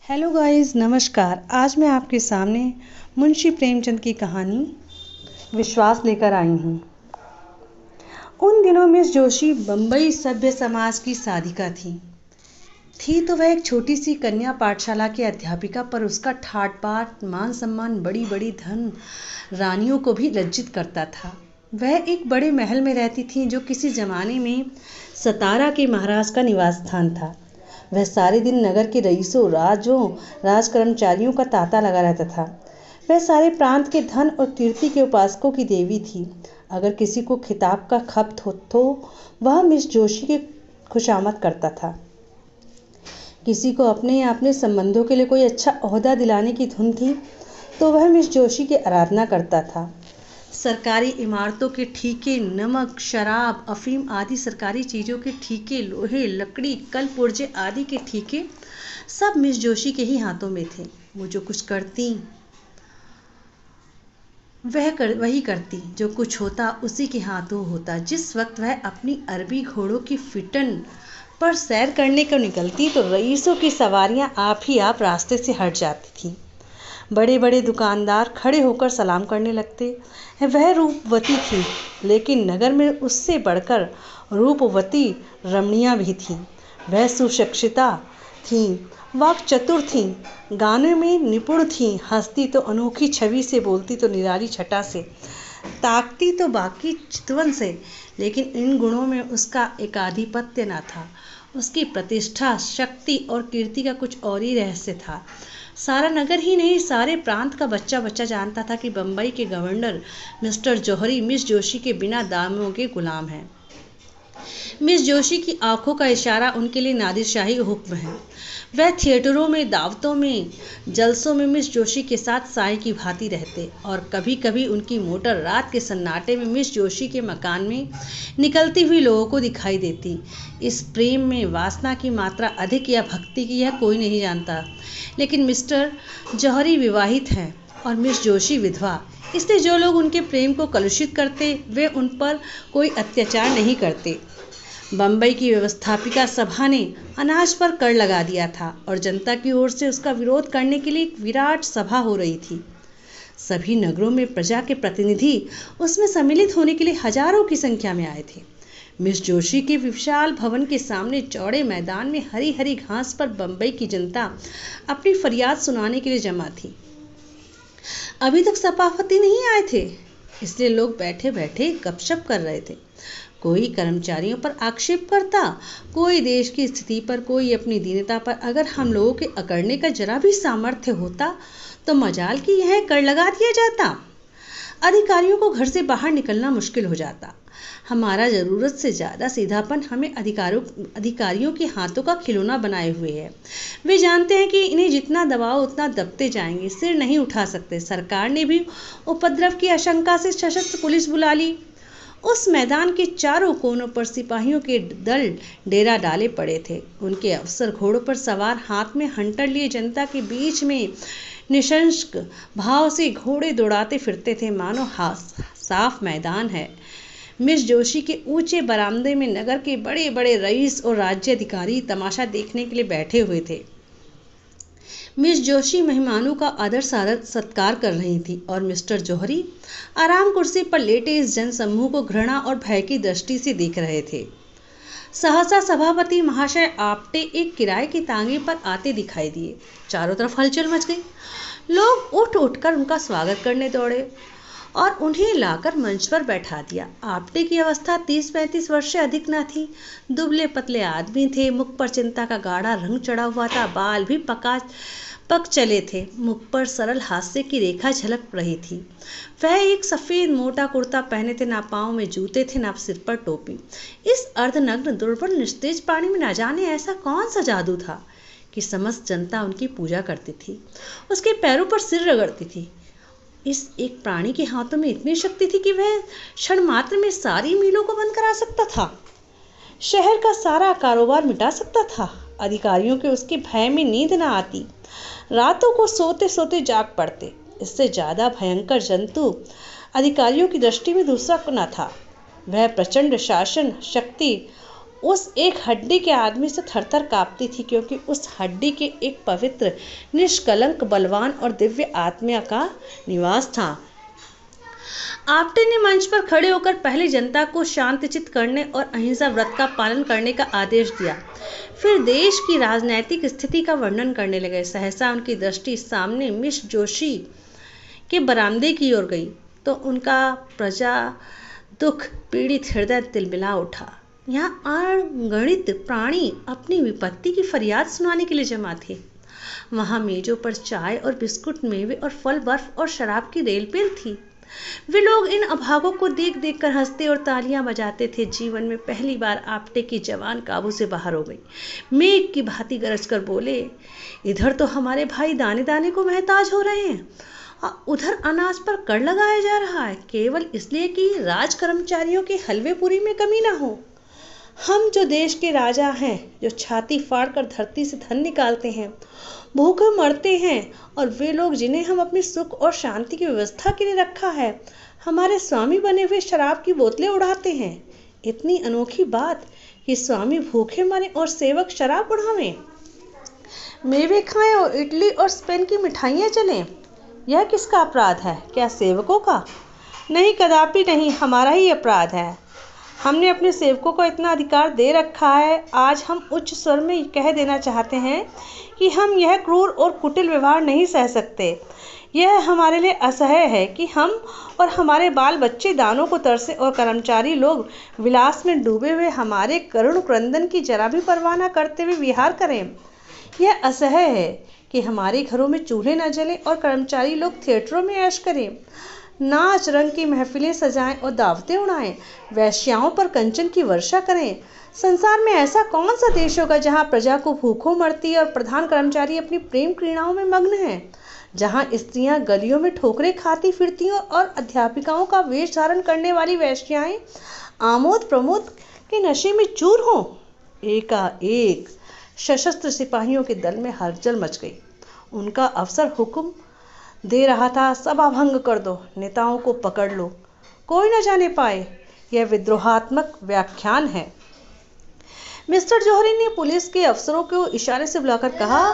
Hello guys, नमस्कार। आज मैं आपके सामने मुंशी प्रेमचंद की कहानी विश्वास लेकर आई हूँ। उन दिनों मिस जोशी बम्बई सभ्य समाज की साधिका थी तो वह एक छोटी सी कन्या पाठशाला की अध्यापिका, पर उसका ठाट बाट मान सम्मान बड़ी बड़ी धन रानियों को भी लज्जित करता था। वह एक बड़े महल में रहती थी जो किसी जमाने में सतारा के महाराज का निवास स्थान था। वह सारे दिन नगर के रईसों, राज कर्मचारियों का तांता लगा रहता था। वह सारे प्रांत के धन और कीर्ति के उपासकों की देवी थी। अगर किसी को खिताब का खपत हो तो वह मिस जोशी की खुशामद करता था। किसी को अपने या अपने संबंधों के लिए कोई अच्छा ओहदा दिलाने की धुन थी तो वह मिस जोशी की आराधना करता था। सरकारी इमारतों के ठेके, नमक, शराब, अफीम आदि सरकारी चीज़ों के ठेके, लोहे, लकड़ी, कल पुर्जे आदि के ठेके सब मिस जोशी के ही हाथों में थे। वो जो कुछ करती वही करती, जो कुछ होता उसी के हाथों होता। जिस वक्त वह अपनी अरबी घोड़ों की फिटन पर सैर करने को निकलती तो रईसों की सवारियां आप ही आप रास्ते से हट जाती थीं। बड़े बड़े दुकानदार खड़े होकर सलाम करने लगते। वह रूपवती थी, लेकिन नगर में उससे बढ़कर रूपवती रमणियां भी थीं। वह सुशिक्षिता थीं, वाक् चतुर थीं, गाने में निपुण थीं, हंसती तो अनोखी छवि से, बोलती तो निराली छटा से, ताकती तो बाकी चितवन से। लेकिन इन गुणों में उसका एकाधिपत्य न था। उसकी प्रतिष्ठा, शक्ति और कीर्ति का कुछ और ही रहस्य था। सारा नगर ही नहीं, सारे प्रांत का बच्चा बच्चा जानता था कि बम्बई के गवर्नर मिस्टर जौहरी मिस जोशी के बिना दामों के गुलाम हैं। मिस जोशी की आंखों का इशारा उनके लिए नादिरशाही हुक्म है। वह थिएटरों में, दावतों में, जलसों में मिस जोशी के साथ साए की भांति रहते और कभी कभी उनकी मोटर रात के सन्नाटे में मिस जोशी के मकान में निकलती हुई लोगों को दिखाई देती। इस प्रेम में वासना की मात्रा अधिक या भक्ति की, यह कोई नहीं जानता, लेकिन मिस्टर जौहरी विवाहित हैं और मिस जोशी विधवा, इसलिए जो लोग उनके प्रेम को कलुषित करते वे उन पर कोई अत्याचार नहीं करते। बम्बई की व्यवस्थापिका सभा ने अनाज पर कर लगा दिया था और जनता की ओर से उसका विरोध करने के लिए एक विराट सभा हो रही थी। सभी नगरों में प्रजा के प्रतिनिधि उसमें सम्मिलित होने के लिए हजारों की संख्या में आए थे। मिस जोशी के विशाल भवन के सामने चौड़े मैदान में हरी हरी घास पर बम्बई की जनता अपनी फरियाद सुनाने के लिए जमा थी। अभी तक सभापति नहीं आए थे, इसलिए लोग बैठे बैठे गपशप कर रहे थे। कोई कर्मचारियों पर आक्षेप करता, कोई देश की स्थिति पर, कोई अपनी दीनता पर। अगर हम लोगों के अकड़ने का जरा भी सामर्थ्य होता तो मजाल की यह कर लगा दिया जाता। अधिकारियों को घर से बाहर निकलना मुश्किल हो जाता। हमारा जरूरत से ज़्यादा सीधापन हमें अधिकारियों के हाथों का खिलौना बनाए हुए है। वे जानते हैं कि इन्हें जितना दबाओ उतना दबते जाएंगे, सिर नहीं उठा सकते। सरकार ने भी उपद्रव की आशंका से सशस्त्र पुलिस बुला ली। उस मैदान के चारों कोनों पर सिपाहियों के दल डेरा डाले पड़े थे। उनके अफसर घोड़ों पर सवार, हाथ में हंटर लिए, जनता के बीच में निशंक भाव से घोड़े दौड़ाते फिरते थे, मानो साफ मैदान है। मिस जोशी के ऊंचे बरामदे में नगर के बड़े बड़े रईस और राज्य अधिकारी तमाशा देखने के लिए बैठे हुए थे। मिस जोशी मेहमानों का आदर सत्कार कर रही थी और मिस्टर जौहरी आराम कुर्सी पर लेटे इस जनसमूह को घृणा और भय की दृष्टि से देख रहे थे। सहसा सभापति महाशय आपटे एक किराए की तांगे पर आते दिखाई दिए। चारों तरफ हलचल मच गई। लोग उठ उठकर उनका स्वागत करने दौड़े और उन्हें लाकर मंच पर बैठा दिया। आपटे की अवस्था 30-35 वर्ष से अधिक न थी। दुबले पतले आदमी थे, मुख पर चिंता का गाढ़ा रंग चढ़ा हुआ था, बाल भी पक चले थे, मुख पर सरल हास्य की रेखा झलक रही थी। वह एक सफेद मोटा कुर्ता पहने थे, ना पाँव में जूते थे, ना सिर पर टोपी। इस अर्धनग्न दुर्बल निस्तेज प्राणी में न जाने ऐसा कौन सा जादू था कि समस्त जनता उनकी पूजा करती थी, उसके पैरों पर सिर रगड़ती थी। इस एक प्राणी के हाथों में इतनी शक्ति थी कि वह क्षण मात्र में सारी मीलों को बंद करा सकता था, शहर का सारा कारोबार मिटा सकता था। अधिकारियों के उसके भय में नींद न आती, रातों को सोते सोते जाग पड़ते। इससे ज्यादा भयंकर जंतु अधिकारियों की दृष्टि में दूसरा न था। वह प्रचंड शासन शक्ति उस एक हड्डी के आदमी से थरथर कांपती थी, क्योंकि उस हड्डी के एक पवित्र, निष्कलंक, बलवान और दिव्य आत्मा का निवास था। आप्टे ने मंच पर खड़े होकर पहले जनता को शांतचित्त करने और अहिंसा व्रत का पालन करने का आदेश दिया। फिर देश की राजनैतिक स्थिति का वर्णन करने लगे। सहसा उनकी दृष्टि सामने मिस जोशी के बरामदे की ओर गई तो उनका प्रजा दुख पीड़ित हृदय तिलमिला उठा। यहाँ अगणित प्राणी अपनी विपत्ति की फरियाद सुनाने के लिए जमा थे। वहां मेजों पर चाय और बिस्कुट, मेवे और फल, बर्फ और शराब की रेलपेल थी। वे लोग इन अभागों को देख देख कर हंसते और तालियां बजाते थे। जीवन में पहली बार आप्टे की जवान काबू से बाहर हो गई। मेघ की भांति गरज कर बोले, इधर तो हमारे भाई दाने दाने को महताज हो रहे हैं, उधर अनाज पर कर लगाया जा रहा है, केवल इसलिए कि राज कर्मचारियों के हलवे पूरी में कमी ना हो। हम जो देश के राजा हैं, जो छाती फाड़ कर धरती से धन निकालते हैं, भूखे मरते हैं, और वे लोग जिन्हें हम अपने सुख और शांति की व्यवस्था के लिए रखा है, हमारे स्वामी बने हुए शराब की बोतलें उड़ाते हैं। इतनी अनोखी बात कि स्वामी भूखे मरे और सेवक शराब उड़ावें, मेवे खाएं और इटली और स्पेन की मिठाइयाँ चलें। यह किसका अपराध है? क्या सेवकों का? नहीं, कदापि नहीं, हमारा ही अपराध है। हमने अपने सेवकों को इतना अधिकार दे रखा है। आज हम उच्च स्वर में कह देना चाहते हैं कि हम यह क्रूर और कुटिल व्यवहार नहीं सह सकते। यह हमारे लिए असह्य है कि हम और हमारे बाल बच्चे दानों को तरसे और कर्मचारी लोग विलास में डूबे हुए हमारे करुण क्रंदन की जरा भी परवाह न करते हुए विहार करें। यह असह्य है कि हमारे घरों में चूल्हे न जलें और कर्मचारी लोग थिएटरों में ऐश करें, नाच रंग की महफिलें सजाएं और दावतें उड़ाएं, वेश्याओं पर कंचन की वर्षा करें। संसार में ऐसा कौन सा देश होगा जहां प्रजा को भूखों मरती है और प्रधान कर्मचारी अपनी प्रेम क्रीड़ाओं में मग्न हैं, जहां स्त्रियां गलियों में ठोकरें खाती फिरती और अध्यापिकाओं का वेश धारण करने वाली वेश्याएं आमोद प्रमोद के नशे में चूर हों। एकाएक सशस्त्र सिपाहियों के दल में हलचल मच गई। उनका अफसर हुक्म दे रहा था, सभा भंग कर दो, नेताओं को पकड़ लो, कोई न जाने पाए यह विद्रोहात्मक व्याख्यान है। मिस्टर जौहरी ने पुलिस के अफसरों को इशारे से बुलाकर कहा,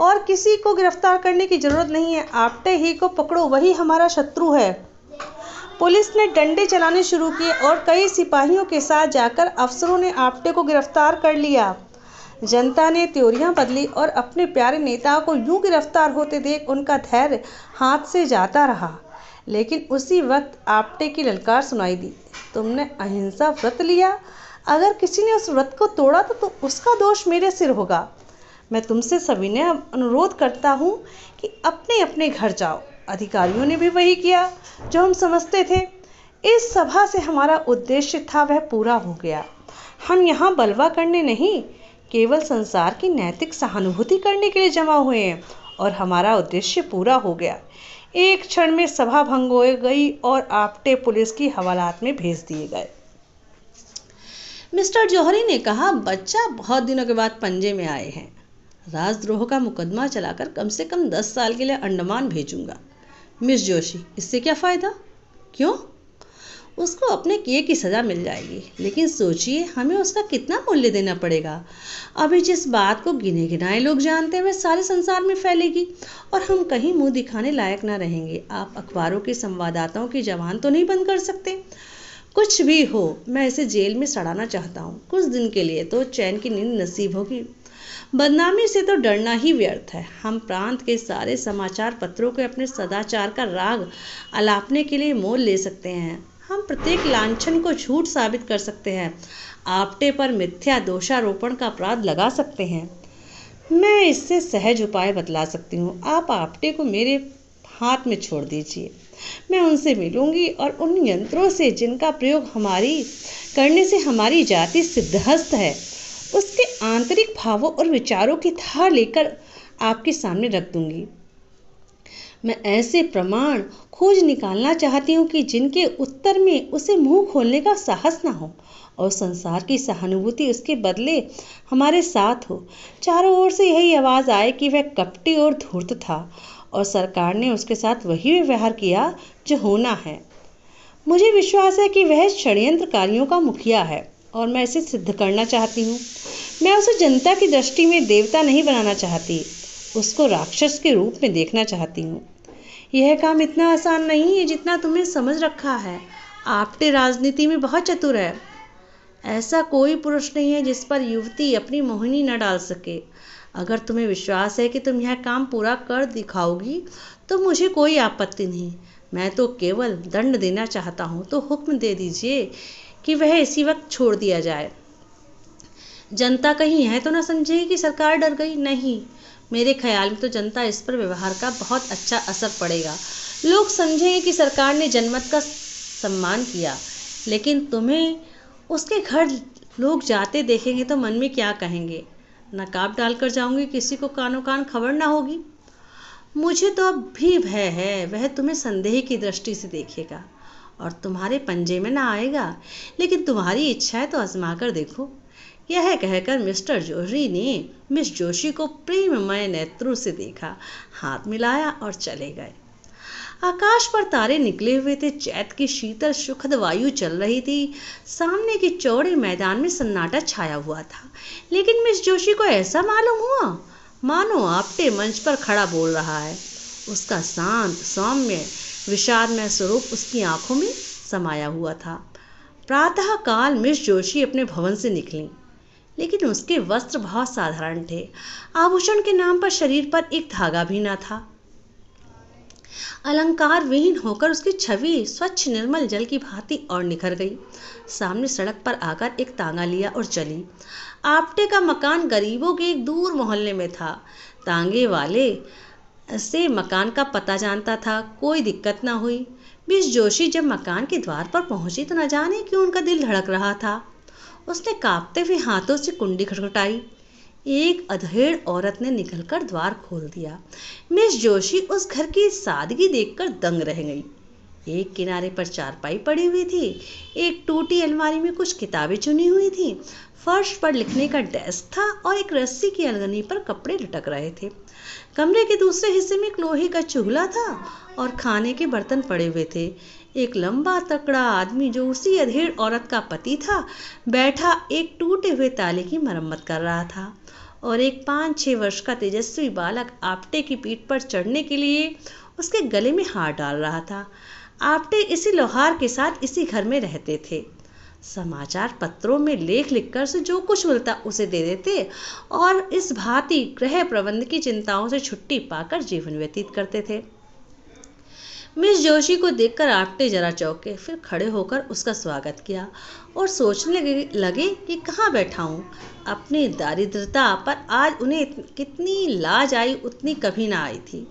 और किसी को गिरफ्तार करने की जरूरत नहीं है, आप्टे ही को पकड़ो, वही हमारा शत्रु है। पुलिस ने डंडे चलाने शुरू किए और कई सिपाहियों के साथ जाकर अफसरों ने आप्टे को गिरफ्तार कर लिया। जनता ने त्योरियां बदली और अपने प्यारे नेता को यूं गिरफ्तार होते देख उनका धैर्य हाथ से जाता रहा। लेकिन उसी वक्त आप्टे की ललकार सुनाई दी, तुमने अहिंसा व्रत लिया, अगर किसी ने उस व्रत को तोड़ा तो उसका दोष मेरे सिर होगा। मैं तुमसे सविनय अनुरोध करता हूँ कि अपने अपने घर जाओ। अधिकारियों ने भी वही किया जो हम समझते थे। इस सभा से हमारा उद्देश्य था वह पूरा हो गया। हम यहाँ बलवा करने नहीं, केवल संसार की नैतिक सहानुभूति करने के लिए जमा हुए हैं, और हमारा उद्देश्य पूरा हो गया। एक क्षण में सभा भंग हो गई और आप्टे पुलिस की हवालात में भेज दिए गए। मिस्टर जौहरी ने कहा, बच्चा बहुत दिनों के बाद पंजे में आए हैं। राजद्रोह का मुकदमा चलाकर कम से कम 10 साल के लिए अंडमान भेजूंगा। मिस जोशी, इससे क्या फायदा? क्यों? उसको अपने किए की सजा मिल जाएगी, लेकिन सोचिए हमें उसका कितना मूल्य देना पड़ेगा। अभी जिस बात को गिने गिनाए लोग जानते हैं वह सारे संसार में फैलेगी और हम कहीं मुंह दिखाने लायक ना रहेंगे। आप अखबारों के संवाददाताओं की जबान तो नहीं बंद कर सकते। कुछ भी हो, मैं इसे जेल में सड़ाना चाहता हूँ। कुछ दिन के लिए तो चैन की नींद नसीब होगी, बदनामी से तो डरना ही व्यर्थ है। हम प्रांत के सारे समाचार पत्रों को अपने सदाचार का राग अलापने के लिए मोल ले सकते हैं। हम प्रत्येक लांछन को झूठ साबित कर सकते हैं। आप्टे पर मिथ्या दोषारोपण का अपराध लगा सकते हैं। मैं इससे सहज उपाय बतला सकती हूँ। आप आप्टे को मेरे हाथ में छोड़ दीजिए। मैं उनसे मिलूंगी और उन यंत्रों से जिनका प्रयोग करने से हमारी जाति सिद्धहस्त है, उसके आंतरिक भावों और विचारों की धार लेकर आपके सामने रख दूंगी। मैं ऐसे प्रमाण खोज निकालना चाहती हूँ कि जिनके उत्तर में उसे मुंह खोलने का साहस ना हो और संसार की सहानुभूति उसके बदले हमारे साथ हो। चारों ओर से यही आवाज़ आए कि वह कपटी और धूर्त था और सरकार ने उसके साथ वही व्यवहार किया जो होना है। मुझे विश्वास है कि वह षड्यंत्रकारियों का मुखिया है और मैं इसे सिद्ध करना चाहती हूँ। मैं उसे जनता की दृष्टि में देवता नहीं बनाना चाहती, उसको राक्षस के रूप में देखना चाहती हूँ। यह काम इतना आसान नहीं है जितना तुमने समझ रखा है। आपटे राजनीति में बहुत चतुर है। ऐसा कोई पुरुष नहीं है जिस पर युवती अपनी मोहिनी न डाल सके। अगर तुम्हें विश्वास है कि तुम यह काम पूरा कर दिखाओगी तो मुझे कोई आपत्ति नहीं। मैं तो केवल दंड देना चाहता हूँ, तो हुक्म दे दीजिए कि वह इसी वक्त छोड़ दिया जाए। जनता कहीं यह तो न समझेगी कि सरकार डर गई। नहीं, मेरे ख्याल में तो जनता इस पर व्यवहार का बहुत अच्छा असर पड़ेगा। लोग समझेंगे कि सरकार ने जनमत का सम्मान किया। लेकिन तुम्हें उसके घर लोग जाते देखेंगे तो मन में क्या कहेंगे? नकाब डालकर जाऊंगी, किसी को कानो कान खबर ना होगी। मुझे तो अब भी भय है, वह तुम्हें संदेह की दृष्टि से देखेगा और तुम्हारे पंजे में ना आएगा। लेकिन तुम्हारी इच्छा है तो आजमा कर देखो। यह कहकर मिस्टर जोशी ने मिस जोशी को प्रेममय नेत्रों से देखा, हाथ मिलाया और चले गए। आकाश पर तारे निकले हुए थे। चैत की शीतल सुखद वायु चल रही थी। सामने के चौड़े मैदान में सन्नाटा छाया हुआ था। लेकिन मिस जोशी को ऐसा मालूम हुआ मानो आपटे मंच पर खड़ा बोल रहा है। उसका शांत सौम्य विषादमय स्वरूप उसकी आंखों में समाया हुआ था। प्रातः काल मिस जोशी अपने भवन से निकली, लेकिन उसके वस्त्र बहुत साधारण थे। आभूषण के नाम पर शरीर पर एक धागा भी न था। अलंकार विहीन होकर उसकी छवि स्वच्छ निर्मल जल की भांति और निखर गई। सामने सड़क पर आकर एक तांगा लिया और चली। आपटे का मकान गरीबों के एक दूर मोहल्ले में था। तांगे वाले से मकान का पता जानता था। कोई दिक्कत ना हुई। मिस जोशी जब मकान के द्वार पर पहुंची तो न जाने क्यों उनका दिल धड़क रहा था। उसने कांपते हुए हाथों से कुंडी खटखटाई। एक अधेड़ औरत ने निकलकर द्वार खोल दिया। मिस जोशी उस घर की सादगी देखकर दंग रह गई। एक किनारे पर चारपाई पड़ी हुई थी, एक टूटी अलमारी में कुछ किताबें चुनी हुई थी, फर्श पर लिखने का डेस्क था और एक रस्सी की अलगनी पर कपड़े लटक रहे थे। कमरे के दूसरे हिस्से में एक लोहे का चूल्हा था और खाने के बर्तन पड़े हुए थे। एक लंबा तकड़ा आदमी जो उसी अधेड़ औरत का पति था, बैठा एक टूटे हुए ताले की मरम्मत कर रहा था और एक 5-6 वर्ष का तेजस्वी बालक आपटे की पीठ पर चढ़ने के लिए उसके गले में हाथ डाल रहा था। आपटे इसी लोहार के साथ इसी घर में रहते थे। समाचार पत्रों में लेख लिखकर से जो कुछ मिलता उसे दे देते और इस भांति गृह प्रबंध की चिंताओं से छुट्टी पाकर जीवन व्यतीत करते थे। मिस जोशी को देखकर आपटे जरा चौंके, फिर खड़े होकर उसका स्वागत किया और सोचने लगे कि कहाँ बैठा हूँ। अपनी दारिद्रता पर आज उन्हें कितनी लाज आई, उतनी कभी ना आई थी।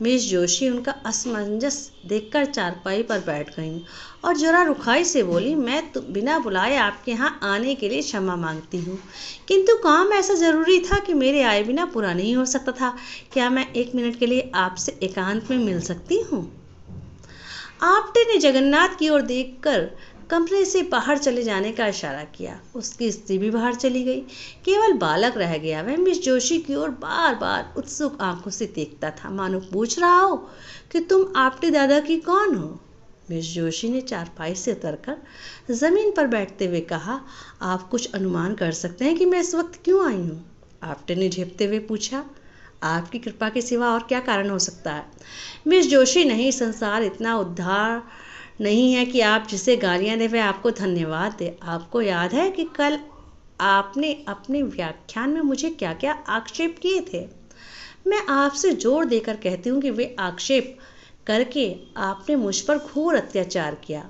मिस जोशी उनका असमंजस देखकर चारपाई पर बैठ गईं और जरा रुखाई से बोली, मैं तो बिना बुलाए आपके यहाँ आने के लिए क्षमा मांगती हूँ, किंतु काम ऐसा ज़रूरी था कि मेरे आए बिना पूरा नहीं हो सकता था। क्या मैं 1 मिनट के लिए आपसे एकांत में मिल सकती हूँ? आपटे ने जगन्नाथ की ओर देखकर कमरे से बाहर चले जाने का इशारा किया। उसकी स्त्री भी बाहर चली गई। केवल बालक रह गया। वह मिस जोशी की ओर बार बार उत्सुक आंखों से देखता था, मानो पूछ रहा हो कि तुम आपटे दादा की कौन हो। मिस जोशी ने चारपाई से उतरकर जमीन पर बैठते हुए कहा, आप कुछ अनुमान कर सकते हैं कि मैं इस वक्त क्यों आई हूँ? आपटे ने झेपते हुए पूछा, आपकी कृपा के सिवा और क्या कारण हो सकता है? मिस जोशी, नहीं, संसार इतना उद्धार नहीं है कि आप जिसे गालियां दे वह आपको धन्यवाद दे। आपको याद है कि कल आपने अपने व्याख्यान में मुझे क्या क्या आक्षेप किए थे? मैं आपसे जोर देकर कहती हूँ कि वे आक्षेप करके आपने मुझ पर घोर अत्याचार किया।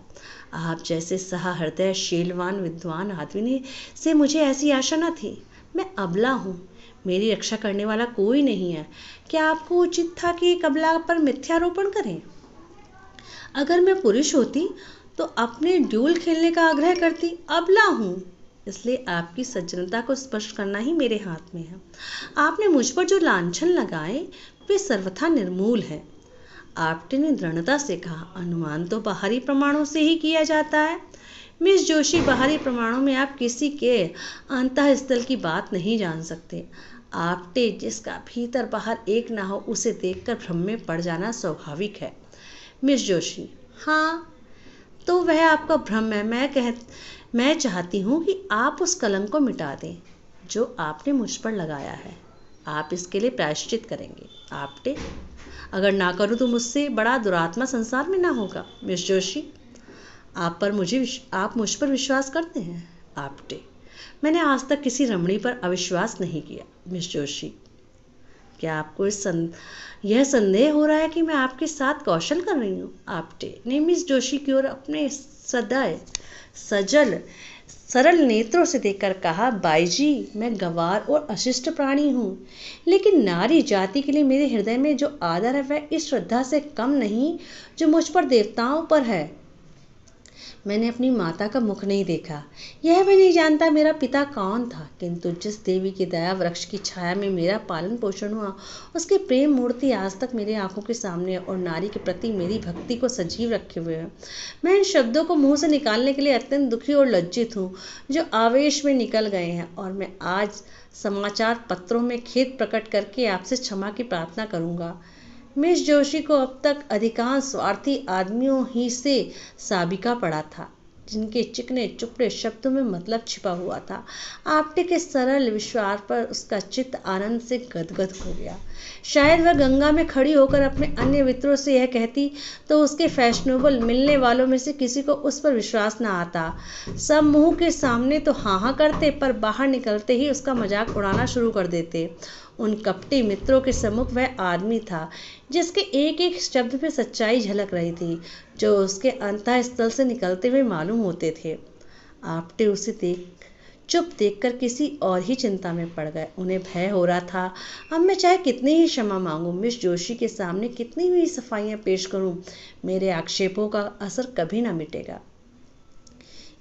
आप जैसे सहृदय शीलवान विद्वान आदमी से मुझे ऐसी आशा न थी। मैं अबला हूँ, मेरी रक्षा करने वाला कोई नहीं है। क्या आपको उचित था कि एक अबला पर मिथ्यारोपण करें? अगर मैं पुरुष होती तो अपने ड्यूल खेलने का आग्रह करती। अबला हूँ, इसलिए आपकी सज्जनता को स्पर्श करना ही मेरे हाथ में है। आपने मुझ पर जो लांछन लगाए वे सर्वथा निर्मूल है। आपटे ने दृढ़ता से कहा, अनुमान तो बाहरी प्रमाणों से ही किया जाता है। मिस जोशी, बाहरी प्रमाणों में आप किसी के अंतःस्थल की बात नहीं जान सकते। आपटे, जिसका भीतर बाहर एक ना हो, उसे देखकर भ्रम में पड़ जाना स्वाभाविक है। मिस जोशी, हाँ, तो वह आपका भ्रम है। मैं चाहती हूँ कि आप उस कलंक को मिटा दें जो आपने मुझ पर लगाया है। आप इसके लिए प्रायश्चित करेंगे आपटे। अगर ना करूँ तो मुझसे बड़ा दुरात्मा संसार में ना होगा। मिस जोशी, आप मुझ पर विश्वास करते हैं? आपटे, मैंने आज तक किसी रमणी पर अविश्वास नहीं किया। मिस जोशी, क्या आपको यह संदेह हो रहा है कि मैं आपके साथ कौशल कर रही हूँ? आपटे ने मिस जोशी की ओर अपने सजल सरल नेत्रों से देखकर कहा, बाई जी, मैं गंवार और अशिष्ट प्राणी हूँ, लेकिन नारी जाति के लिए मेरे हृदय में जो आदर है वह इस श्रद्धा से कम नहीं जो मुझ पर देवताओं पर है। मैंने अपनी माता का मुख नहीं देखा, यह भी नहीं जानता मेरा पिता कौन था, किंतु जिस देवी की दया वृक्ष की छाया में मेरा पालन पोषण हुआ, उसकी प्रेम मूर्ति आज तक मेरी आंखों के सामने और नारी के प्रति मेरी भक्ति को सजीव रखे हुए है। मैं इन शब्दों को मुंह से निकालने के लिए अत्यंत दुखी और लज्जित हूँ, जो आवेश में निकल गए हैं, और मैं आज समाचार पत्रों में खेद प्रकट करके आपसे क्षमा की प्रार्थना करूँगा। मिस जोशी को अब तक अधिकांश स्वार्थी आदमियों ही से साबिका पड़ा था, जिनके चिकने चुपड़े शब्दों में मतलब छिपा हुआ था। आपटे के सरल विश्वास पर उसका चित्त आनंद से गदगद हो गया। शायद वह गंगा में खड़ी होकर अपने अन्य मित्रों से यह कहती तो उसके फैशनेबल मिलने वालों में से किसी को उस पर विश्वास न आता। सब मुंह के सामने तो हाँ हाँ करते, पर बाहर निकलते ही उसका मजाक उड़ाना शुरू कर देते। उन कपटी मित्रों के सम्मुख वह आदमी था जिसके एक एक शब्द में सच्चाई झलक रही थी, जो उसके अंतःस्थल से निकलते हुए मालूम होते थे। आपटे उसे चुप देखकर किसी और ही चिंता में पड़ गए। उन्हें भय हो रहा था, अब मैं चाहे कितनी ही क्षमा मांगूं, मिस जोशी के सामने कितनी भी सफाइयां पेश करूं, मेरे आक्षेपों का असर कभी न मिटेगा।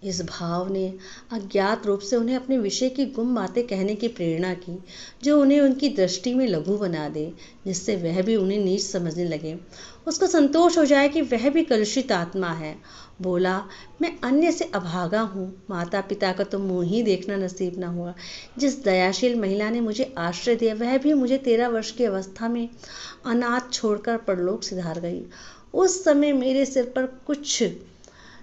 इस भाव ने अज्ञात रूप से उन्हें अपने विषय की गुम बातें कहने की प्रेरणा की, जो उन्हें उनकी दृष्टि में लघु बना दे, जिससे वह भी उन्हें नीच समझने लगे। उसको संतोष हो जाए कि वह भी कलुषित आत्मा है। बोला, मैं अन्य से अभागा हूँ, माता पिता का तो मुँह ही देखना नसीब न हुआ। जिस दयाशील महिला ने मुझे आश्रय दिया, वह भी मुझे 13 वर्ष की अवस्था में अनाथ छोड़कर परलोक सिधार गई। उस समय मेरे सिर पर कुछ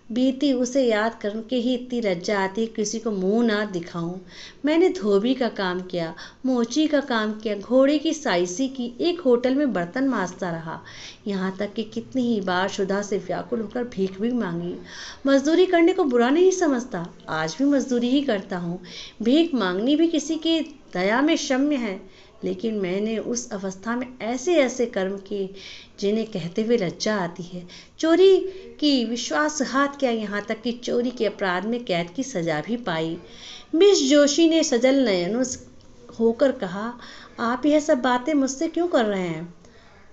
बीती उसे याद करके ही इतनी लज्जा आती, किसी को मुंह ना दिखाऊं। मैंने धोबी का काम किया, मोची का काम किया, घोड़े की साइसी की, एक होटल में बर्तन मांजता रहा, यहाँ तक कि कितनी ही बार शुदा से व्याकुल होकर भीख भी मांगी। मजदूरी करने को बुरा नहीं समझता, आज भी मजदूरी ही करता हूँ। भीख मांगनी भी किसी की दया में क्षम्य है, लेकिन मैंने उस अवस्था में ऐसे ऐसे कर्म किए जिन्हें कहते हुए लज्जा आती है। चोरी की, विश्वासघात किया, यहाँ तक कि चोरी के अपराध में कैद की सजा भी पाई। मिस जोशी ने सजल नयनों होकर कहा, आप यह सब बातें मुझसे क्यों कर रहे हैं?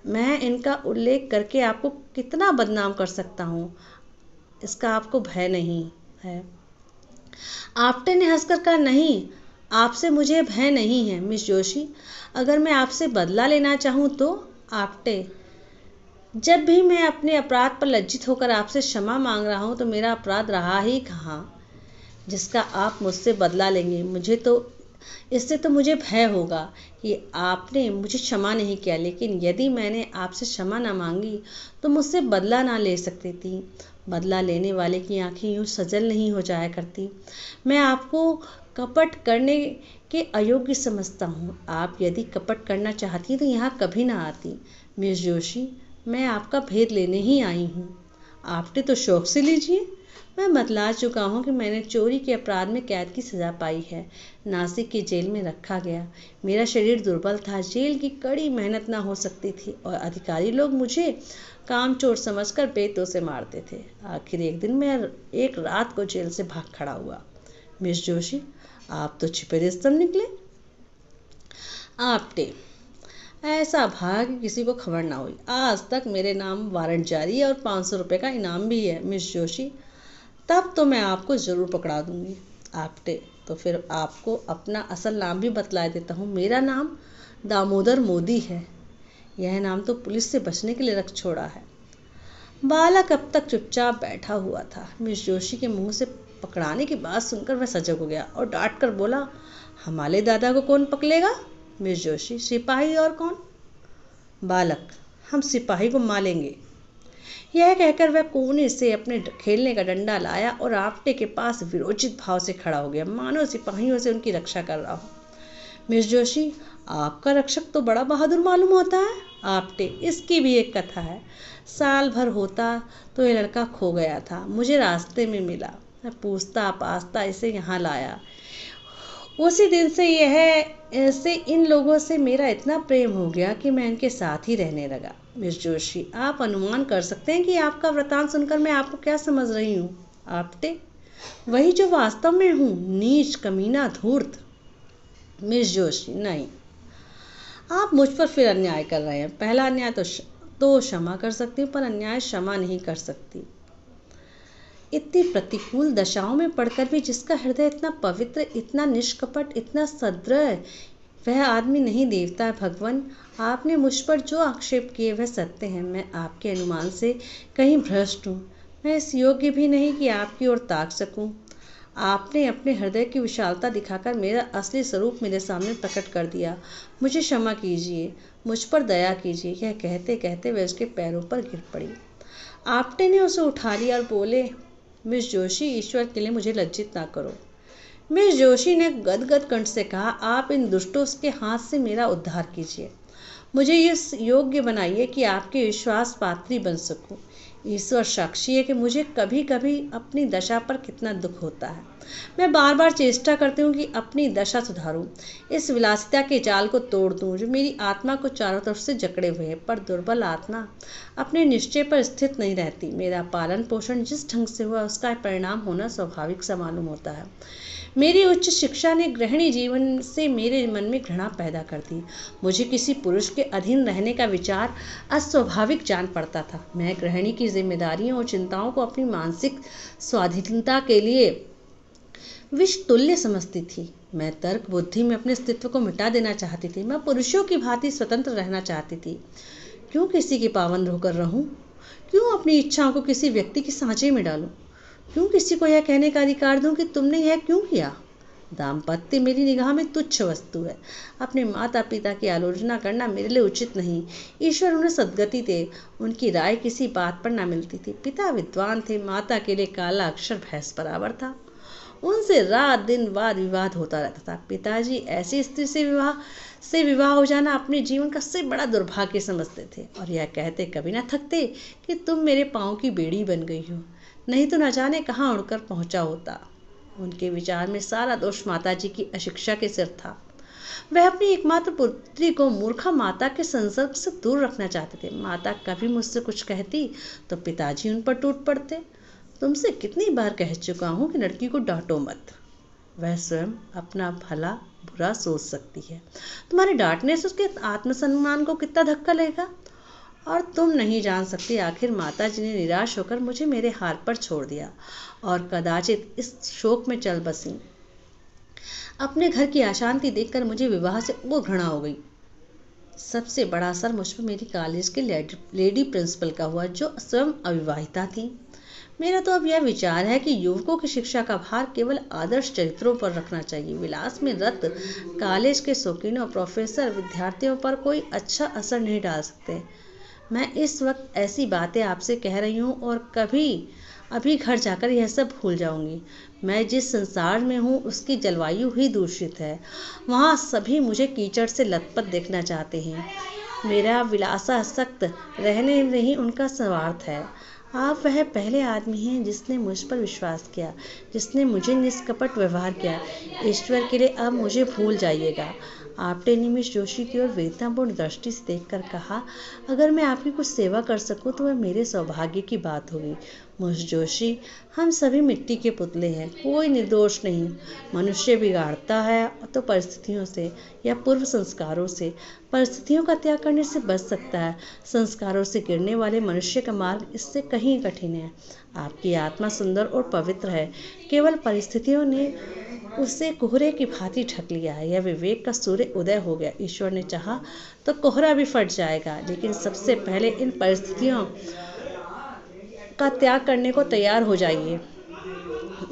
मैं इनका उल्लेख करके आपको कितना बदनाम कर सकता हूँ, इसका आपको भय नहीं है? आपटे ने हंसकर कहा, नहीं, आपसे मुझे भय नहीं है मिस जोशी। अगर मैं आपसे बदला लेना चाहूँ तो? आपटे, जब भी मैं अपने अपराध पर लज्जित होकर आपसे क्षमा मांग रहा हूँ तो मेरा अपराध रहा ही कहाँ जिसका आप मुझसे बदला लेंगे। इससे तो मुझे भय होगा कि आपने मुझे क्षमा नहीं किया, लेकिन यदि मैंने आपसे क्षमा न मांगी तो मुझसे बदला ना ले सकती थी। बदला लेने वाले की आंखें यूं सजल नहीं हो जाया करती। मैं आपको कपट करने के अयोग्य समझता हूँ। आप यदि कपट करना चाहती तो यहाँ कभी ना आती। मिस जोशी, मैं आपका भेद लेने ही आई हूँ। आपने तो शौक से लीजिए। मैं बतला चुका हूँ कि मैंने चोरी के अपराध में कैद की सजा पाई है, नासिक की जेल में रखा गया। मेरा शरीर दुर्बल था, जेल की कड़ी मेहनत ना हो सकती थी और अधिकारी लोग मुझे कामचोर समझकर बेतों से मारते थे। आखिर एक दिन मैं एक रात को जेल से भाग खड़ा हुआ। मिस जोशी, आप तो छिपे रुस्तम निकले। आपटे, ऐसा भाग कि किसी को खबर ना हुई। आज तक मेरे नाम वारंट जारी है और 500 रुपये का इनाम भी है। मिस जोशी, तब तो मैं आपको ज़रूर पकड़ा दूंगी। आपटे, तो फिर आपको अपना असल नाम भी बतला देता हूँ। मेरा नाम दामोदर मोदी है। यह नाम तो पुलिस से बचने के लिए रख छोड़ा है। बालक अब तक चुपचाप बैठा हुआ था। मिस जोशी के मुंह से पकड़ाने की बात सुनकर वह सजग हो गया और डांट कर बोला, हमारे दादा को कौन पकड़ेगा? मिस जोशी, सिपाही और कौन? बालक, हम सिपाही को मारेंगे। यह कहकर वह कोने से अपने खेलने का डंडा लाया और आपटे के पास विरोचित भाव से खड़ा हो गया, मानो सिपाहियों से उनकी रक्षा कर रहा हो। मिस जोशी, आपका रक्षक तो बड़ा बहादुर मालूम होता है। आपटे, इसकी भी एक कथा है। साल भर होता तो ये लड़का खो गया था, मुझे रास्ते में मिला, मैं पूछता पाछता इसे यहाँ लाया। उसी दिन से इन लोगों से मेरा इतना प्रेम हो गया कि मैं इनके साथ ही रहने लगा। मिस जोशी, आप अनुमान कर सकते हैं कि आपका वृतांत सुनकर मैं आपको क्या समझ रही हूँ? आपटे, वही जो वास्तव में हूँ, नीच, कमीना, धूर्त। मिस जोशी, नहीं, आप मुझ पर फिर अन्याय कर रहे हैं। पहला अन्याय तो क्षमा कर सकती हूँ, पर अन्याय क्षमा नहीं कर सकती। इतनी प्रतिकूल दशाओं में पड़कर भी जिसका हृदय इतना पवित्र, इतना निष्कपट, इतना सदृढ़, वह आदमी नहीं देवता है। भगवान, आपने मुझ पर जो आक्षेप किए वह सत्य हैं। मैं आपके अनुमान से कहीं भ्रष्ट हूँ। मैं इस योग्य भी नहीं कि आपकी ओर ताक सकूं। आपने अपने हृदय की विशालता दिखाकर मेरा असली स्वरूप मेरे सामने प्रकट कर दिया। मुझे क्षमा कीजिए, मुझ पर दया कीजिए। यह कहते कहते वह उसके पैरों पर गिर पड़ी। आपटे ने उसे उठा लिया और बोले, मिस जोशी, ईश्वर के लिए मुझे लज्जित ना करो। मिस जोशी ने गदगद कंठ से कहा, आप इन दुष्टों के हाथ से मेरा उद्धार कीजिए। मुझे इस योग्य बनाइए कि आपके विश्वास पात्री बन सकूं। ईश्वर साक्षी है कि मुझे कभी कभी अपनी दशा पर कितना दुख होता है। मैं बार बार चेष्टा करती हूँ कि अपनी दशा सुधारूं, इस विलासिता के जाल को तोड़ दूं जो मेरी आत्मा को चारों तरफ से जकड़े हुए है। पर दुर्बल आत्मा अपने निश्चय पर स्थिर नहीं रहती। मेरा पालन पोषण जिस ढंग से हुआ उसका परिणाम होना स्वाभाविक सा मालूम होता है। मेरी उच्च शिक्षा ने गृहिणी जीवन से मेरे मन में घृणा पैदा कर दी। मुझे किसी पुरुष के अधीन रहने का विचार अस्वाभाविक जान पड़ता था। मैं गृहिणी की जिम्मेदारियों और चिंताओं को अपनी मानसिक स्वाधीनता के लिए विष तुल्य समझती थी। मैं तर्क बुद्धि में अपने अस्तित्व को मिटा देना चाहती थी। मैं पुरुषों की भांति स्वतंत्र रहना चाहती थी। क्यों किसी की पाबंद होकर रहूं? क्यों अपनी इच्छाओं को किसी व्यक्ति के सांचे में डालूं? क्यों किसी को यह कहने का अधिकार दूं कि तुमने यह क्यों किया? दाम्पत्य मेरी निगाह में तुच्छ वस्तु है। अपने माता पिता की आलोचना करना मेरे लिए उचित नहीं। ईश्वर उन्हें सद्गति दे। उनकी राय किसी बात पर न मिलती थी। पिता विद्वान थे, माता के लिए काला अक्षर भैंस बराबर था। उनसे रात दिन वाद विवाद होता रहता था। पिताजी ऐसी स्त्री से विवाह हो जाना अपने जीवन का सबसे बड़ा दुर्भाग्य समझते थे और यह कहते कभी न थकते कि तुम मेरे पाँव की बेड़ी बन गई हो, नहीं तो न जाने कहाँ उड़कर पहुंचा होता। उनके विचार में सारा दोष माताजी की अशिक्षा के सिर था। वह अपनी एकमात्र पुत्री को मूर्खा माता के संसर्ग से दूर रखना चाहते थे। माता कभी मुझसे कुछ कहती तो पिताजी उन पर टूट पड़ते। तुमसे कितनी बार कह चुका हूँ कि लड़की को डांटो मत, वह स्वयं अपना भला बुरा सोच सकती है। तुम्हारे डांटने से उसके आत्मसम्मान को कितना धक्का लगेगा। और तुम नहीं जान सकती, आखिर माताजी ने निराश होकर मुझे मेरे हाल पर छोड़ दिया और कदाचित इस शोक में चल बसी। अपने घर की अशांति देखकर मुझे विवाह से वो घृणा हो गई। सबसे बड़ा असर मुझ पर मेरी कॉलेज के लेडी प्रिंसिपल का हुआ, जो स्वयं अविवाहिता थी। मेरा तो अब यह विचार है कि युवकों की शिक्षा का भार केवल आदर्श चरित्रों पर रखना चाहिए। विलास में रत कॉलेज के शौकीनों, प्रोफेसर विद्यार्थियों पर कोई अच्छा असर नहीं डाल सकते। मैं इस वक्त ऐसी बातें आपसे कह रही हूँ और अभी घर जाकर यह सब भूल जाऊंगी। मैं जिस संसार में हूँ उसकी जलवायु ही दूषित है। वहाँ सभी मुझे कीचड़ से लथपथ देखना चाहते हैं। मेरा विलासासक्त रहने में ही उनका स्वार्थ है। आप वह पहले आदमी हैं जिसने मुझ पर विश्वास किया, जिसने मुझे निष्कपट व्यवहार किया। ईश्वर के लिए अब मुझे भूल जाइएगा। आपटे ने मिस जोशी की ओर वेदनापूर्ण दृष्टि से देखकर कहा, अगर मैं आपकी कुछ सेवा कर सकूं तो वह मेरे सौभाग्य की बात होगी। मिस जोशी, हम सभी मिट्टी के पुतले हैं, कोई निर्दोष नहीं। मनुष्य बिगाड़ता है तो परिस्थितियों से या पूर्व संस्कारों से। परिस्थितियों का त्याग करने से बच सकता है, संस्कारों से गिरने वाले मनुष्य का मार्ग इससे कहीं कठिन है। आपकी आत्मा सुंदर और पवित्र है, केवल परिस्थितियों ने उसे कोहरे की भांति ढक लिया है। यह विवेक का सूर्य उदय हो गया। ईश्वर ने चाहा तो कोहरा भी फट जाएगा, लेकिन सबसे पहले इन परिस्थितियों का त्याग करने को तैयार हो जाइए।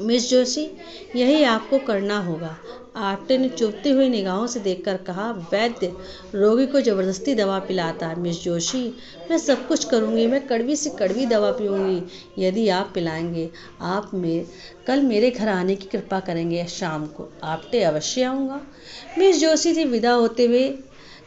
मिस जोशी, यही आपको करना होगा। आप्टे ने चुभती हुई निगाहों से देखकर कहा, वैद्य रोगी को जबरदस्ती दवा पिलाता है। मिस जोशी, मैं सब कुछ करूंगी, मैं कड़वी से कड़वी दवा पीऊंगी यदि आप पिलाएंगे। आप कल मेरे घर आने की कृपा करेंगे शाम को। आप्टे, अवश्य आऊँगा। मिस जोशी से विदा होते हुए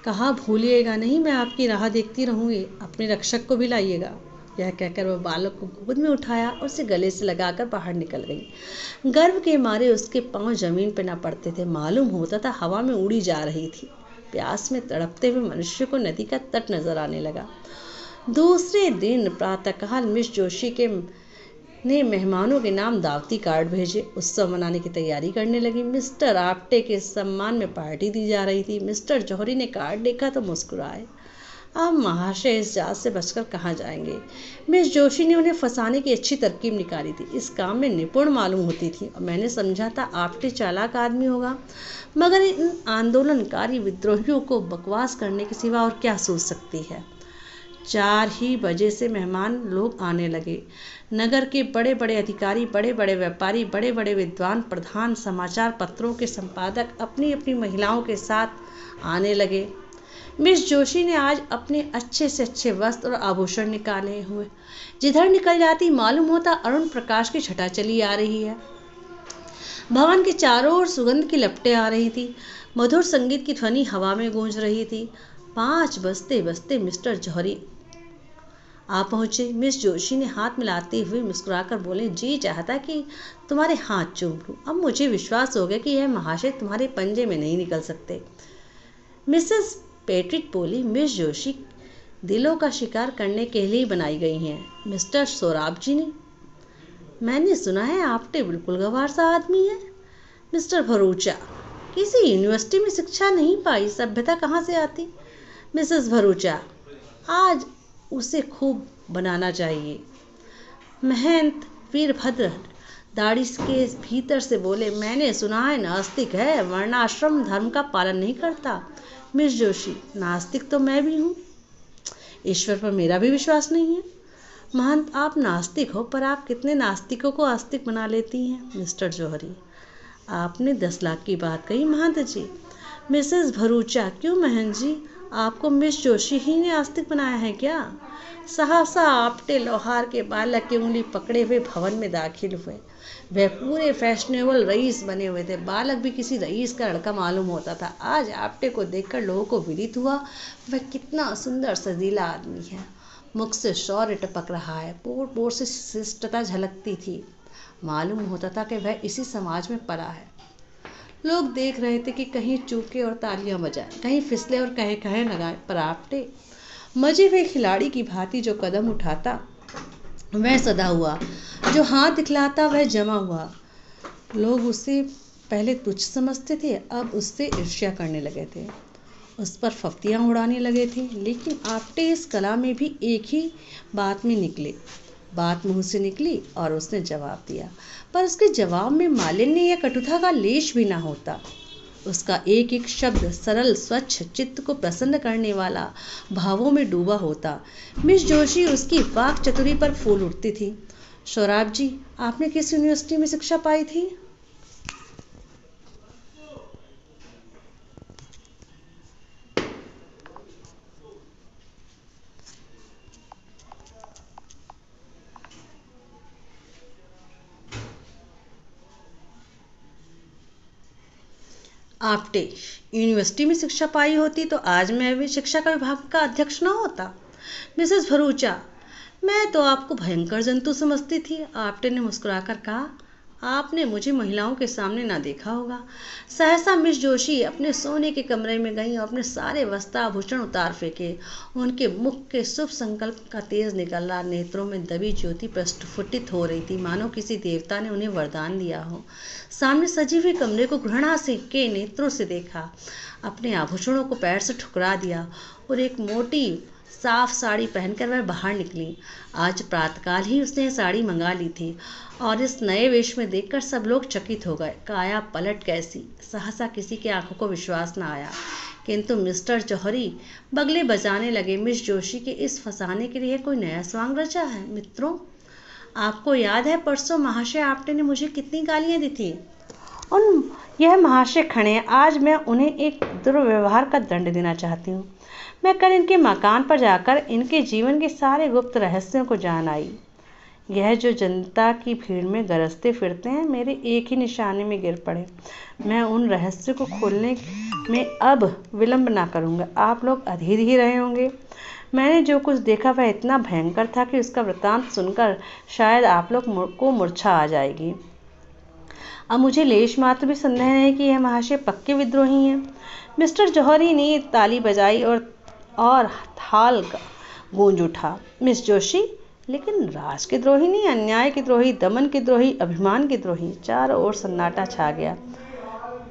कहा, भूलिएगा नहीं, मैं आपकी राह देखती रहूंगी। अपने रक्षक को भी लाइएगा। यह कहकर वह बालक को गोद में उठाया और उसे गले से लगाकर बाहर निकल गई। गर्व के मारे उसके पांव जमीन पर न पड़ते थे, मालूम होता था हवा में उड़ी जा रही थी। प्यास में तड़पते हुए मनुष्य को नदी का तट नजर आने लगा। दूसरे दिन प्रातःकाल मिस जोशी ने मेहमानों के नाम दावती कार्ड भेजे। उत्सव मनाने की तैयारी करने लगी। मिस्टर आप्टे के सम्मान में पार्टी दी जा रही थी। मिस्टर जौहरी ने कार्ड देखा तो मुस्कुराए। अब महाशय इस जात से बचकर कहाँ जाएंगे। मिस जोशी ने उन्हें फंसाने की अच्छी तरकीब निकाली थी। इस काम में निपुण मालूम होती थी और मैंने समझा था आप्टे चालाक आदमी होगा, मगर इन आंदोलनकारी विद्रोहियों को बकवास करने के सिवा और क्या सोच सकती है। 4 ही बजे से मेहमान लोग आने लगे। नगर के बड़े बड़े अधिकारी, बड़े बड़े व्यापारी, बड़े बड़े विद्वान, प्रधान, समाचार पत्रों के संपादक अपनी अपनी महिलाओं के साथ आने लगे। मिस जोशी ने आज अपने अच्छे से अच्छे वस्त्र और आभूषण निकाले हुए जिधर निकल जाती मालूम होता अरुण प्रकाश की छटा चली आ रही है। भवन के चारों ओर सुगंध की लपटें आ रही थी। मधुर संगीत की ध्वनि हवा में गूंज रही थी। 5 बजते बजते मिस्टर जौहरी आ पहुंचे। मिस जोशी ने हाथ मिलाते हुए मुस्कुराकर बोले, जी चाहता कि तुम्हारे हाथ चूम लूं। अब मुझे विश्वास हो गया कि यह महाशय तुम्हारे पंजे में नहीं निकल सकते। मिसेस पेट्रिक बोली, मिस जोशी दिलों का शिकार करने के लिए बनाई गई हैं। मिस्टर सोराब जी ने, मैंने सुना है आप्टे बिल्कुल गंवार सा आदमी है। मिस्टर भरूचा, किसी यूनिवर्सिटी में शिक्षा नहीं पाई, सभ्यता कहाँ से आती। मिसेस भरूचा, आज उसे खूब बनाना चाहिए। महंत वीरभद्र दाढ़ी के भीतर से बोले, मैंने सुना है नास्तिक है, वर्णाश्रम धर्म का पालन नहीं करता। मिस जोशी, नास्तिक तो मैं भी हूँ, ईश्वर पर मेरा भी विश्वास नहीं है। महंत, आप नास्तिक हो, पर आप कितने नास्तिकों को आस्तिक बना लेती हैं। मिस्टर जौहरी, आपने 10 लाख की बात कही महंत जी। मिसेस भरूचा, क्यों महंत जी, आपको मिस जोशी ही ने आस्तिक बनाया है क्या। सहसा आप्टे लोहार के बालक की उंगली पकड़े हुए भवन में दाखिल हुए। वह पूरे फैशनेबल रईस बने हुए थे। बालक भी किसी रईस का लड़का मालूम होता था। आज आप्टे को देखकर लोगों को विदित हुआ वह कितना सुंदर सजीला आदमी है। मुख से शौर्य टपक रहा है, पोर पोर से शिष्टता झलकती थी। मालूम होता था कि वह इसी समाज में पला है। लोग देख रहे थे कि कहीं चूके और तालियां बजाए, कहीं फिसले और कहे कहे लगाए, पर आप्टे मजे हुए खिलाड़ी की भांति जो कदम उठाता वह सदा हुआ, जो हाथ दिखलाता वह जमा हुआ। लोग उसे पहले तुच्छ समझते थे, अब उससे ईर्ष्या करने लगे थे, उस पर फफ्तियां उड़ाने लगे थे। लेकिन आप्टे इस कला में भी एक ही बात में निकले। बात मुंह से निकली और उसने जवाब दिया, पर उसके जवाब में मालिन्य या कटुता का लेश भी ना होता। उसका एक एक शब्द सरल, स्वच्छ, चित्त को प्रसन्न करने वाला, भावों में डूबा होता। मिस जोशी उसकी वाक चतुरी पर फूल उठती थी। सोराब जी, आपने किस यूनिवर्सिटी में शिक्षा पाई थी। आप्टे, यूनिवर्सिटी में शिक्षा पाई होती तो आज मैं भी शिक्षा का विभाग का अध्यक्ष न होता। मिसेस भरूचा, मैं तो आपको भयंकर जंतु समझती थी। आप्टे ने मुस्कुराकर कहा, आपने मुझे महिलाओं के सामने ना देखा होगा। सहसा मिस जोशी अपने सोने के कमरे में गईं और अपने सारे वस्त्राभूषण उतार फेंके। उनके मुख के शुभ संकल्प का तेज निकला नेत्रों में दबी ज्योति प्रस्फुटित हो रही थी, मानो किसी देवता ने उन्हें वरदान दिया हो। सामने सजी हुए कमरे को घृणा से के नेत्रों से देखा, अपने आभूषणों को पैर से ठुकरा दिया और एक मोटी साफ साड़ी पहनकर वह बाहर निकली। आज प्रातःकाल ही उसने साड़ी मंगा ली थी और इस नए वेश में देखकर सब लोग चकित हो गए। काया पलट कैसी! सहसा किसी की आंखों को विश्वास न आया। किंतु मिस्टर जौहरी बगले बजाने लगे। मिस जोशी के इस फंसाने के लिए कोई नया स्वांग रचा है। मित्रों, आपको याद है परसों महाशय आप्टे ने मुझे कितनी गालियां दी थी। उन यह महाशय खड़े हैं, आज मैं उन्हें एक दुर्व्यवहार का दंड देना चाहती हूँ। मैं कल इनके मकान पर जाकर इनके जीवन के सारे गुप्त रहस्यों को जान आई। यह जो जनता की भीड़ में गरजते फिरते हैं, मेरे एक ही निशाने में गिर पड़े। मैं उन रहस्यों को खोलने में अब विलंब ना करूँगा। आप लोग अधीर ही रहे होंगे। मैंने जो कुछ देखा वह इतना भयंकर था कि उसका वृत्तांत सुनकर शायद आप लोग को मूर्छा आ जाएगी। अब मुझे लेश मात्र भी संदेह नहीं कि यह महाशय पक्के विद्रोही हैं। मिस्टर जौहरी ने ताली बजाई और थाल गूंज उठा। मिस जोशी, लेकिन राज के द्रोही नहीं, अन्याय के द्रोही, दमन के द्रोही, अभिमान के द्रोही। चारों ओर सन्नाटा छा गया।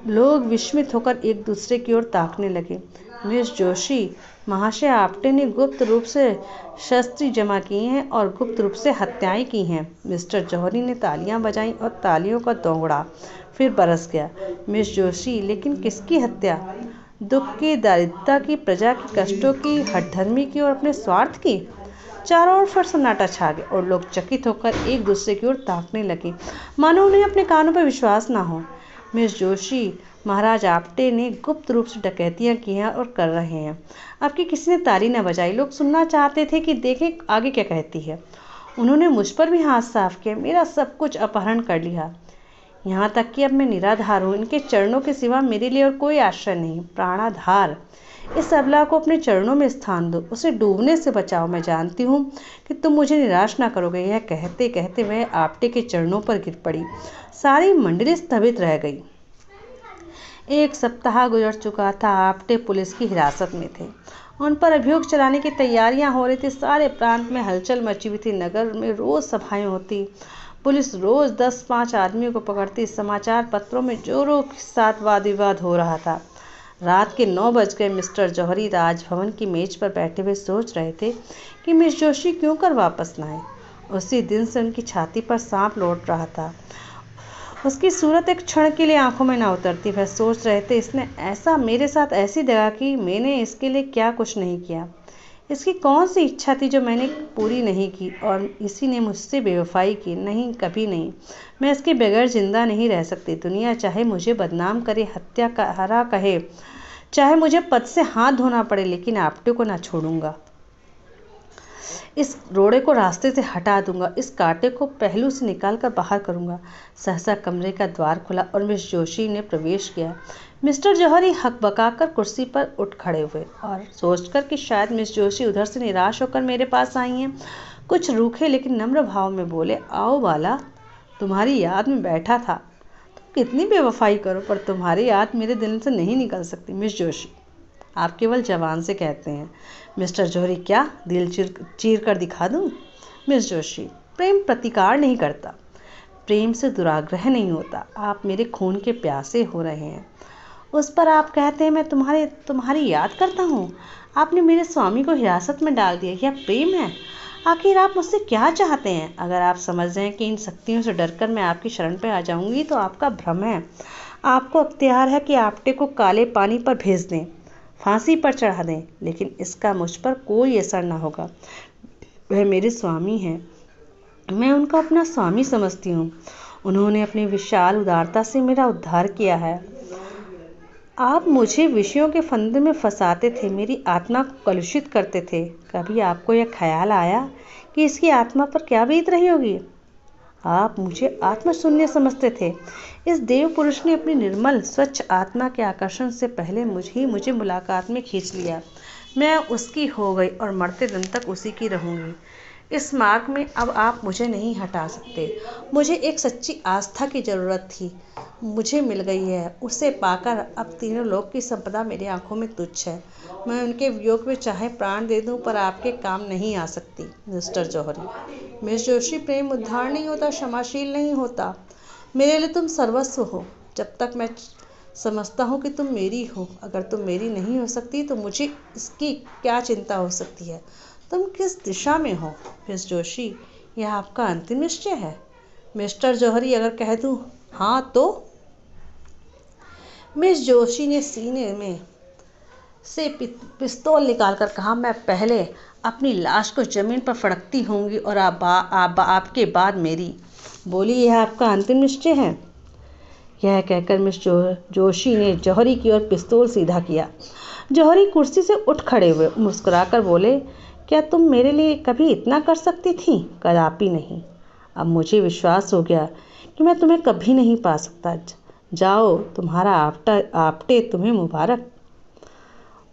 लोग विस्मित होकर एक दूसरे की ओर ताकने लगे। मिस जोशी, महाशय आप्टे ने गुप्त रूप से शस्त्र जमा किए हैं और गुप्त रूप से हत्याएं की हैं। मिस्टर जौहरी ने तालियां बजाईं और तालियों का दोंगड़ा फिर बरस गया। मिस जोशी, लेकिन किसकी हत्या? दुख की, दारिद्रता की, प्रजा के कष्टों की, हठधर्मी की और अपने स्वार्थ की? चारों ओर फिर सन्नाटा छा गया और लोग चकित होकर एक दूसरे की ओर ताकने लगे, मानो उन्हें अपने कानों पर विश्वास ना हो। मिस जोशी, महाराज आप्टे ने गुप्त रूप से डकैतियां की हैं और कर रहे हैं। आपकी किसी ने ताली न बजाई। लोग सुनना चाहते थे कि देखें आगे क्या कहती है। उन्होंने मुझ पर भी हाथ साफ किया, मेरा सब कुछ अपहरण कर लिया। यहाँ तक कि अब मैं निराधार हूँ। इनके चरणों के सिवा मेरे लिए और कोई आश्रय नहीं। प्राणाधार, इस अबला को अपने चरणों में स्थान दो, उसे डूबने से बचाओ। मैं जानती हूँ कि तुम मुझे निराश ना करोगे। यह कहते कहते वह आप्टे के चरणों पर गिर पड़ी। सारी मंडली स्तंभित रह गई। एक सप्ताह गुजर चुका था। आप्टे पुलिस की हिरासत में थे। उन पर अभियोग चलाने की तैयारियां हो रही थी। सारे प्रांत में हलचल मची हुई थी। नगर में रोज सभाएं होती। पुलिस रोज 10-5 आदमियों को पकड़ती। समाचार पत्रों में जोरों के साथ वाद विवाद हो रहा था। रात के 9 बज गए। मिस्टर जौहरी राजभवन की मेज पर बैठे हुए सोच रहे थे कि मिस जोशी क्यों कर वापस न आए। उसी दिन से उनकी छाती पर सांप लौट रहा था। उसकी सूरत एक क्षण के लिए आंखों में ना उतरती। वह सोच रहे थे, इसने ऐसा मेरे साथ ऐसी दगा की, मैंने इसके लिए क्या कुछ नहीं किया। इसकी कौन सी इच्छा थी जो मैंने पूरी नहीं की, और इसी ने मुझसे बेवफाई की। नहीं, कभी नहीं। मैं इसके बगैर जिंदा नहीं रह सकती। दुनिया चाहे मुझे बदनाम करे, हत्या का हरा कहे, चाहे मुझे पद से हाथ धोना पड़े, लेकिन आप्टे को ना छोड़ूंगा। इस रोड़े को रास्ते से हटा दूंगा। इस कांटे को पहलू से निकालकर बाहर करूंगा। सहसा कमरे का द्वार खुला और मिस जोशी ने प्रवेश किया। मिस्टर जौहरी हकबकाकर कुर्सी पर उठ खड़े हुए और सोचकर कि शायद मिस जोशी उधर से निराश होकर मेरे पास आई हैं, कुछ रूखे लेकिन नम्र भाव में बोले, आओ बाला, तुम्हारी याद में बैठा था। तुम कितनी बेवफाई करो, पर तुम्हारी याद मेरे दिल से नहीं निकल सकती। मिस जोशी, आप केवल जवान से कहते हैं। मिस्टर जौहरी, क्या दिल चीर कर दिखा दूं? मिस जोशी, प्रेम प्रतिकार नहीं करता, प्रेम से दुराग्रह नहीं होता। आप मेरे खून के प्यासे हो रहे हैं। उस पर आप कहते हैं मैं तुम्हारी याद करता हूँ। आपने मेरे स्वामी को हिरासत में डाल दिया। यह प्रेम है? आखिर आप मुझसे क्या चाहते हैं? अगर आप समझ रहे हैं कि इन शक्तियों से डरकर मैं आपकी शरण पर आ जाऊंगी तो आपका भ्रम है। आपको अख्तियार है कि आप्टे को काले पानी पर भेज दें, फांसी पर चढ़ा दें, लेकिन इसका मुझ पर कोई असर न होगा। वह मेरे स्वामी हैं। मैं उनका अपना स्वामी समझती हूँ। उन्होंने अपनी विशाल उदारता से मेरा उद्धार किया है। आप मुझे विषयों के फंदे में फंसाते थे, मेरी आत्मा को कलुषित करते थे। कभी आपको यह ख्याल आया कि इसकी आत्मा पर क्या बीत रही होगी? आप मुझे आत्मशून्य समझते थे। इस देव पुरुष ने अपनी निर्मल स्वच्छ आत्मा के आकर्षण से पहले मुझे मुलाकात में खींच लिया। मैं उसकी हो गई और मरते दम तक उसी की रहूंगी। इस मार्ग में अब आप मुझे नहीं हटा सकते। मुझे एक सच्ची आस्था की जरूरत थी, मुझे मिल गई है। उसे पाकर अब तीनों लोक की संपदा मेरी आंखों में तुच्छ है। मैं उनके वियोग में चाहे प्राण दे दूं, पर आपके काम नहीं आ सकती। मिस्टर जौहरी, मिस जोशी, प्रेम उद्धार नहीं होता, क्षमाशील नहीं होता। मेरे लिए तुम सर्वस्व हो। जब तक मैं समझता हूँ कि तुम मेरी हो, अगर तुम मेरी नहीं हो सकती तो मुझे इसकी क्या चिंता हो सकती है? तुम किस दिशा में हो? मिस जोशी, यह आपका अंतिम निश्चय है? मिस्टर जौहरी, अगर कह दूं हाँ तो? मिस जोशी ने सीने में से पिस्तौल निकालकर कहा, मैं पहले अपनी लाश को जमीन पर फड़कती होंगी और आपके बाद मेरी। बोली, यह आपका अंतिम निश्चय है? यह कहकर मिस जोशी ने जौहरी की ओर पिस्तौल सीधा किया। जौहरी कुर्सी से उठ खड़े हुए, मुस्कुराकर बोले, क्या तुम मेरे लिए कभी इतना कर सकती थी? कदापि नहीं। अब मुझे विश्वास हो गया कि मैं तुम्हें कभी नहीं पा सकता। जाओ, तुम्हारा आपटे तुम्हें मुबारक।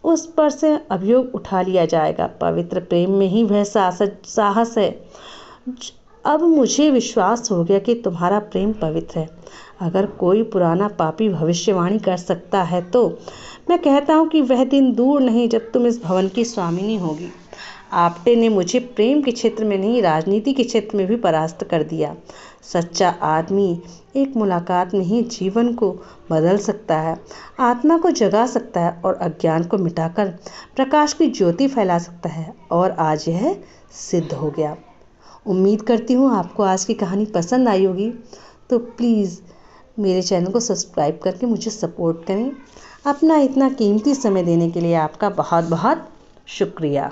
उस पर से अभियोग उठा लिया जाएगा। पवित्र प्रेम में ही वह साहस है। अब मुझे विश्वास हो गया कि तुम्हारा प्रेम पवित्र है। अगर कोई पुराना पापी भविष्यवाणी कर सकता है तो मैं कहता हूँ कि वह दिन दूर नहीं जब तुम इस भवन की स्वामिनी होगी। आपटे ने मुझे प्रेम के क्षेत्र में नहीं, राजनीति के क्षेत्र में भी परास्त कर दिया। सच्चा आदमी एक मुलाकात में ही जीवन को बदल सकता है, आत्मा को जगा सकता है और अज्ञान को मिटाकर प्रकाश की ज्योति फैला सकता है। और आज यह सिद्ध हो गया। उम्मीद करती हूँ आपको आज की कहानी पसंद आई होगी। तो प्लीज़ मेरे चैनल को सब्सक्राइब करके मुझे सपोर्ट करें। अपना इतना कीमती समय देने के लिए आपका बहुत बहुत शुक्रिया।